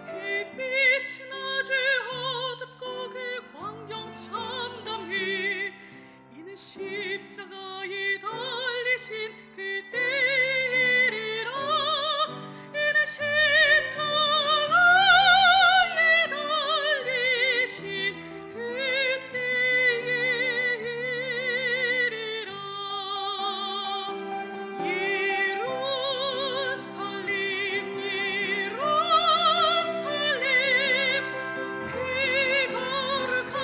햇빛이 아주 어둡고 그 광경 참담히 이는 십자가에 달리신 그때이리라. 이는 십자가에 달리신 그때이리라. 예루살렘 예루살렘 그 거룩한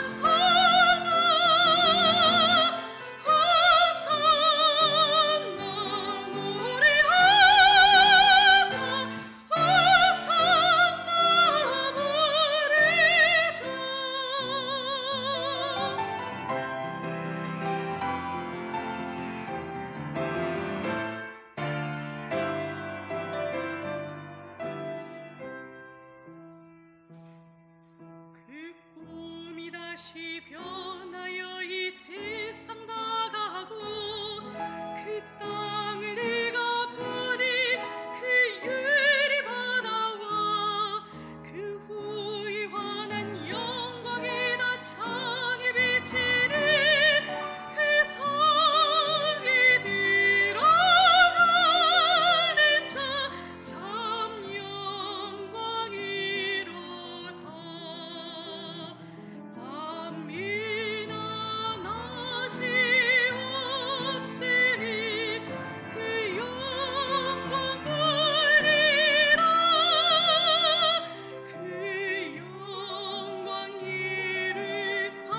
성아 호산나 노래하자. 호산나 부르자. 그 꿈이 다시 변하여 이 세상 나가고 그 땅을 네가 보니 그 유리 바다와 그 후에 환한 영광이다. 창에 비치는 그 성에 들어가는 자 참 영광이로다. 밤이나 낮이 없으니 그 영광 보리라. 그 영광 예루살렘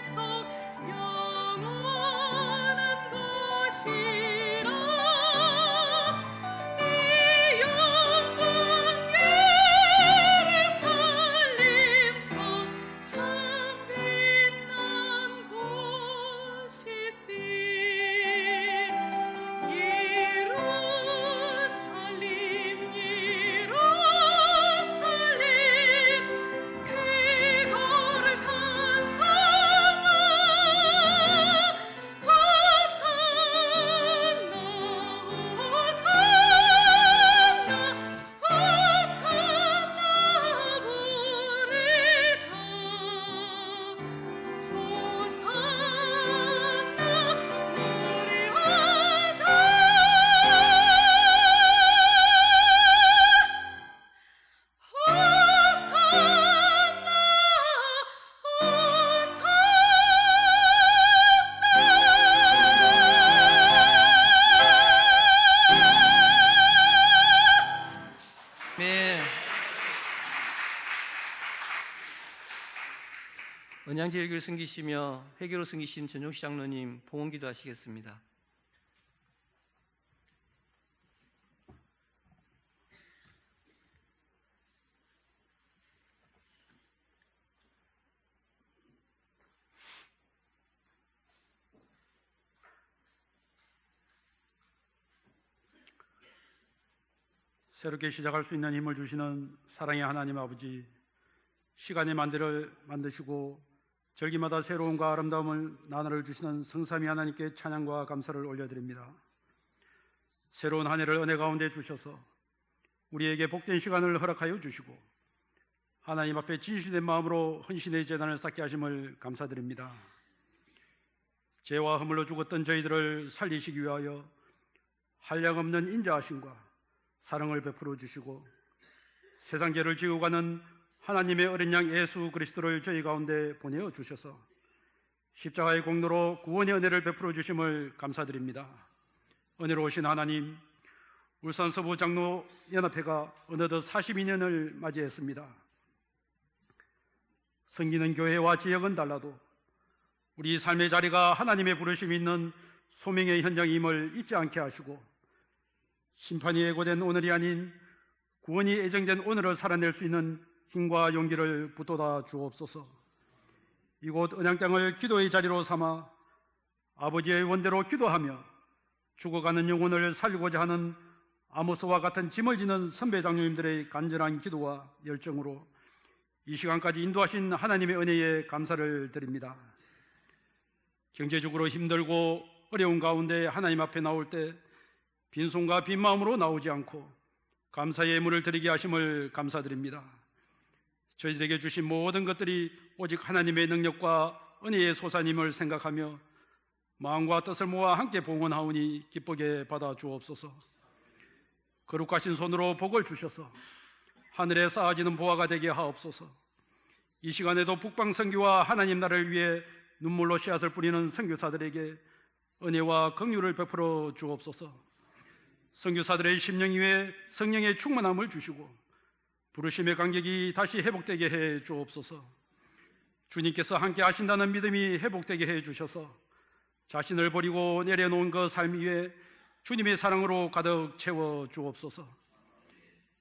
성 영원한 것이라. 이 영광 예루살렘 성 참 빛난 곳이시. 예루살렘 예루살렘 그 거룩한 성아 호산나 호산나 호산나 부르자. 호산나 노래하자. 호산나 네. 언양제일교를 섬기시며 회계로 섬기신 전종식 장로님 봉헌기도 하시겠습니다. 새롭게 시작할 수 있는 힘을 주시는 사랑의 하나님 아버지, 시간의 만대를 만드시고 절기마다 새로움과 아름다움을 나날을 주시는 성삼위 하나님께 찬양과 감사를 올려드립니다. 새로운 한 해를 은혜 가운데 주셔서 우리에게 복된 시간을 허락하여 주시고 하나님 앞에 진실된 마음으로 헌신의 제단을 쌓게 하심을 감사드립니다. 죄와 허물로 죽었던 저희들을 살리시기 위하여 한량없는 인자하심과 사랑을 베풀어 주시고 세상 죄를 지고 가는 하나님의 어린 양 예수 그리스도를 저희 가운데 보내어 주셔서 십자가의 공로로 구원의 은혜를 베풀어 주심을 감사드립니다. 은혜로우신 하나님, 울산 서부 장로 연합회가 어느덧 42년을 맞이했습니다. 섬기는 교회와 지역은 달라도 우리 삶의 자리가 하나님의 부르심이 있는 소명의 현장임을 잊지 않게 하시고 심판이 예고된 오늘이 아닌 구원이 예정된 오늘을 살아낼 수 있는 힘과 용기를 붙돋아 주옵소서. 이곳 은양 땅을 기도의 자리로 삼아 아버지의 원대로 기도하며 죽어가는 영혼을 살리고자 하는 아모스와 같은 짐을 지는 선배 장로님들의 간절한 기도와 열정으로 이 시간까지 인도하신 하나님의 은혜에 감사를 드립니다. 경제적으로 힘들고 어려운 가운데 하나님 앞에 나올 때 빈손과 빈 마음으로 나오지 않고 감사의 예물을 드리게 하심을 감사드립니다. 저희들에게 주신 모든 것들이 오직 하나님의 능력과 은혜의 소산임을 생각하며 마음과 뜻을 모아 함께 봉헌하오니 기쁘게 받아 주옵소서. 거룩하신 손으로 복을 주셔서 하늘에 쌓아지는 보화가 되게 하옵소서. 이 시간에도 북방 선교와 하나님 나라를 위해 눈물로 씨앗을 뿌리는 선교사들에게 은혜와 긍휼을 베풀어 주옵소서. 선교사들의 심령 위에 성령의 충만함을 주시고 부르심의 간격이 다시 회복되게 해 주옵소서. 주님께서 함께 하신다는 믿음이 회복되게 해 주셔서 자신을 버리고 내려놓은 그 삶 위에 주님의 사랑으로 가득 채워 주옵소서.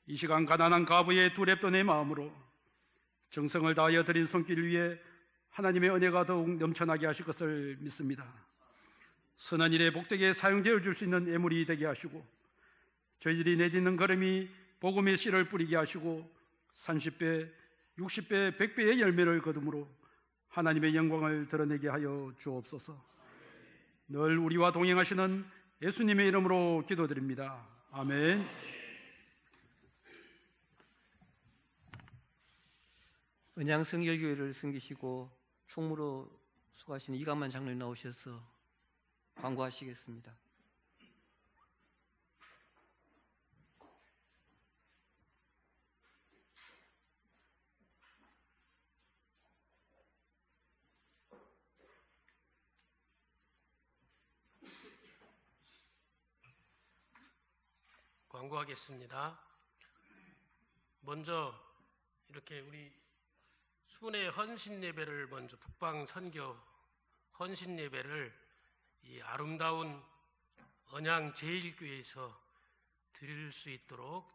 이 시간 가난한 과부의 두 랩돈의 마음으로 정성을 다하여 드린 손길 위에 하나님의 은혜가 더욱 넘쳐나게 하실 것을 믿습니다. 선한 일에 복되게 사용되어 줄 수 있는 예물이 되게 하시고 저희들이 내딛는 걸음이 복음의 씨를 뿌리게 하시고 30배, 60배, 100배의 열매를 거둠으로 하나님의 영광을 드러내게 하여 주옵소서. 늘 우리와 동행하시는 예수님의 이름으로 기도드립니다. 아멘. 은양성결교회를 섬기시고 총무로 수고하시는 이강만 장로님 나오셔서 광고하시겠습니다. 광고하겠습니다. 먼저 이렇게 우리 순회 헌신 예배를 먼저 북방 선교 헌신 예배를 이 아름다운 언양 제1교회에서 드릴 수 있도록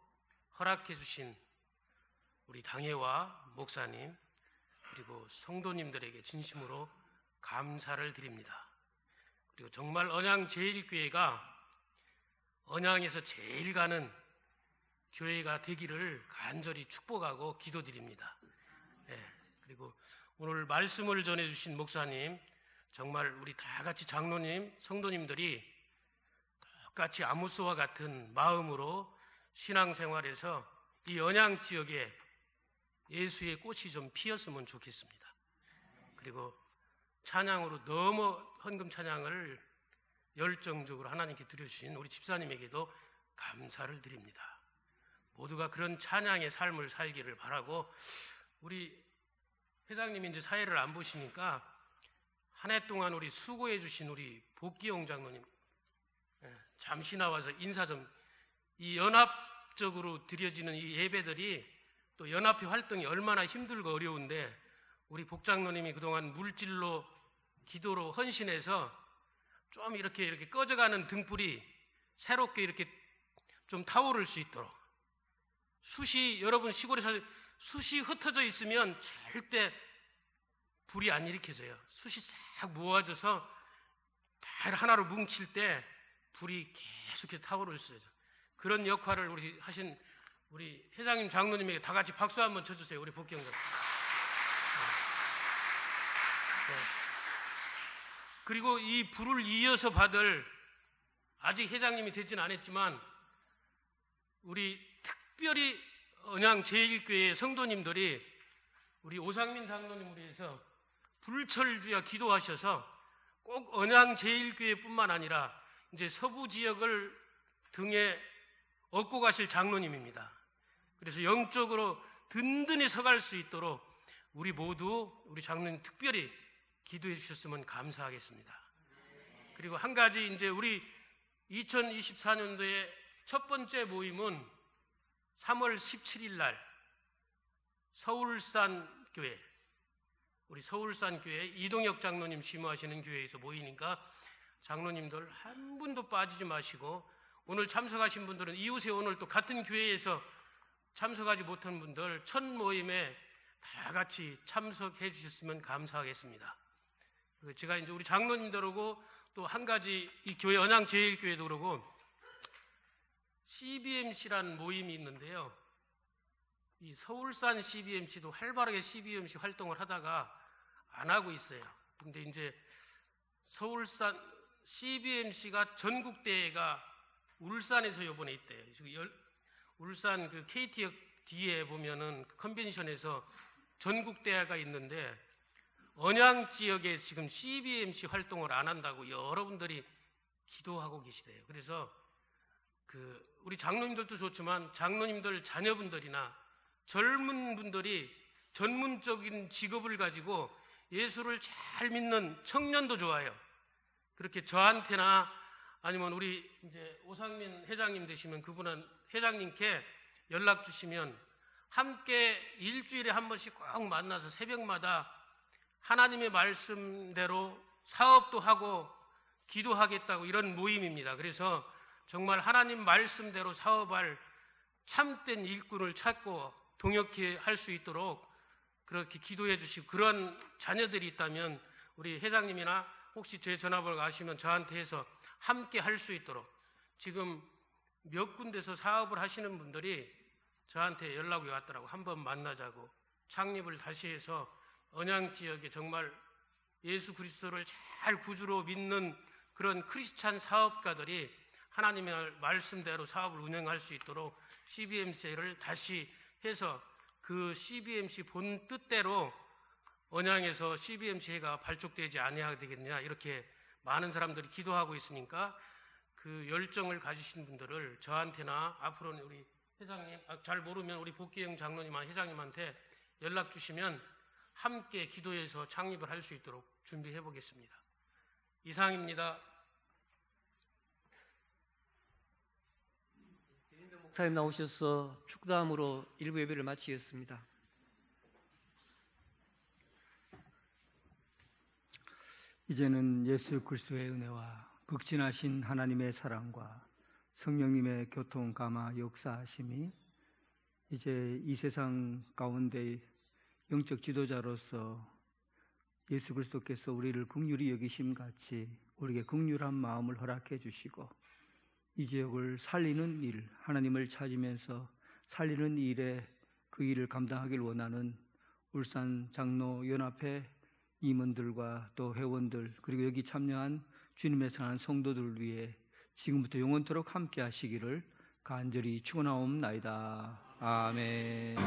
허락해 주신 우리 당회와 목사님 그리고 성도님들에게 진심으로 감사를 드립니다. 그리고 정말 언양 제1교회가 언양에서 제일 가는 교회가 되기를 간절히 축복하고 기도드립니다. 그리고 오늘 말씀을 전해주신 목사님, 정말 우리 다 같이 장로님, 성도님들이 똑같이 아무소와 같은 마음으로 신앙생활에서 이 언양 지역에 예수의 꽃이 좀 피었으면 좋겠습니다. 그리고 찬양으로 너무 헌금 찬양을 열정적으로 하나님께 드려주신 우리 집사님에게도 감사를 드립니다. 모두가 그런 찬양의 삶을 살기를 바라고, 우리 회장님이 이제 사회를 안 보시니까 한 해 동안 우리 수고해 주신 우리 복기용 장로님 잠시 나와서 인사 좀. 이 연합적으로 드려지는 이 예배들이 또 연합회 활동이 얼마나 힘들고 어려운데 우리 복장로님이 그동안 물질로 기도로 헌신해서 좀 이렇게 꺼져가는 등불이 새롭게 이렇게 좀 타오를 수 있도록, 숯이 여러분 시골에서 숯이 흩어져 있으면 절대 불이 안 일으켜져요. 숯이 싹 모아져서 다 하나로 뭉칠 때 불이 계속해서 타오를 수 있어요. 그런 역할을 우리 하신 우리 회장님 장로님에게 다 같이 박수 한번 쳐주세요. 우리 복경들. 그리고 이 불을 이어서 받을, 아직 회장님이 되지는 않았지만 우리 특별히 언양 제1교회 성도님들이 우리 오상민 장로님을 위해서 불철주야 기도하셔서 꼭 언양 제1교회뿐만 아니라 이제 서부 지역을 등에 업고 가실 장로님입니다. 그래서 영적으로 든든히 서갈 수 있도록 우리 모두 우리 장로님 특별히 기도해 주셨으면 감사하겠습니다. 그리고 한 가지, 이제 우리 2024년도에 첫 번째 모임은 3월 17일 날 서울산 교회, 우리 서울산 교회 이동혁 장로님 심호하시는 교회에서 모이니까 장로님들 한 분도 빠지지 마시고, 오늘 참석하신 분들은 이웃에 오늘 또 같은 교회에서 참석하지 못한 분들 첫 모임에 다 같이 참석해 주셨으면 감사하겠습니다. 그리고 제가 이제 우리 장로님들하고 또 한 가지, 이 교회 언양 제1교회도 그러고 CBMC라는 모임이 있는데요. 이 서울산 CBMC도 활발하게 CBMC 활동을 하다가 안 하고 있어요. 근데 이제 서울산 CBMC가 전국 대회가 울산에서 요번에 있대요. 울산 그 KT역 뒤에 보면은 컨벤션에서 전국 대회가 있는데 언양 지역에 지금 CBMC 활동을 안 한다고 여러분들이 기도하고 계시대요. 그래서 우리 장로님들도 좋지만 장로님들 자녀분들이나 젊은 분들이 전문적인 직업을 가지고 예수를 잘 믿는 청년도 좋아요. 그렇게 저한테나 아니면 우리 이제 오상민 회장님 되시면 그분은 회장님께 연락 주시면 함께 일주일에 한 번씩 꼭 만나서 새벽마다 하나님의 말씀대로 사업도 하고 기도하겠다고 이런 모임입니다. 그래서 정말 하나님 말씀대로 사업할 참된 일꾼을 찾고 동역해 할 수 있도록 그렇게 기도해 주시고, 그런 자녀들이 있다면 우리 회장님이나 혹시 제 전화번호 아시면 저한테 해서 함께 할 수 있도록, 지금 몇 군데서 사업을 하시는 분들이 저한테 연락이 왔더라고. 한번 만나자고 창립을 다시 해서 언양 지역에 정말 예수 그리스도를 잘 구주로 믿는 그런 크리스찬 사업가들이 하나님의 말씀대로 사업을 운영할 수 있도록 CBMC를 다시 해서 그 CBMC 본 뜻대로 언양에서 CBMC가 발족되지 아니하게 되겠느냐, 이렇게 많은 사람들이 기도하고 있으니까 그 열정을 가지신 분들을 저한테나 앞으로는 우리 회장님, 잘 모르면 우리 복귀영 장로님과 회장님한테 연락 주시면 함께 기도해서 창립을 할 수 있도록 준비해 보겠습니다. 이상입니다. 목사님 나오셔서 축도함으로 일부 예배를 마치겠습니다. 이제는 예수 그리스도의 은혜와 극진하신 하나님의 사랑과 성령님의 교통 감화 역사하심이 이제 이 세상 가운데 영적 지도자로서 예수 그리스도께서 우리를 긍휼히 여기심 같이 우리에게 긍휼한 마음을 허락해 주시고 이 지역을 살리는 일, 하나님을 찾으면서 살리는 일에 그 일을 감당하길 원하는 울산 장로연합회 임원들과 또 회원들, 그리고 여기 참여한 주님의 사랑하는 성도들을 위해 지금부터 영원토록 함께 하시기를 간절히 축원하옵나이다. 아멘.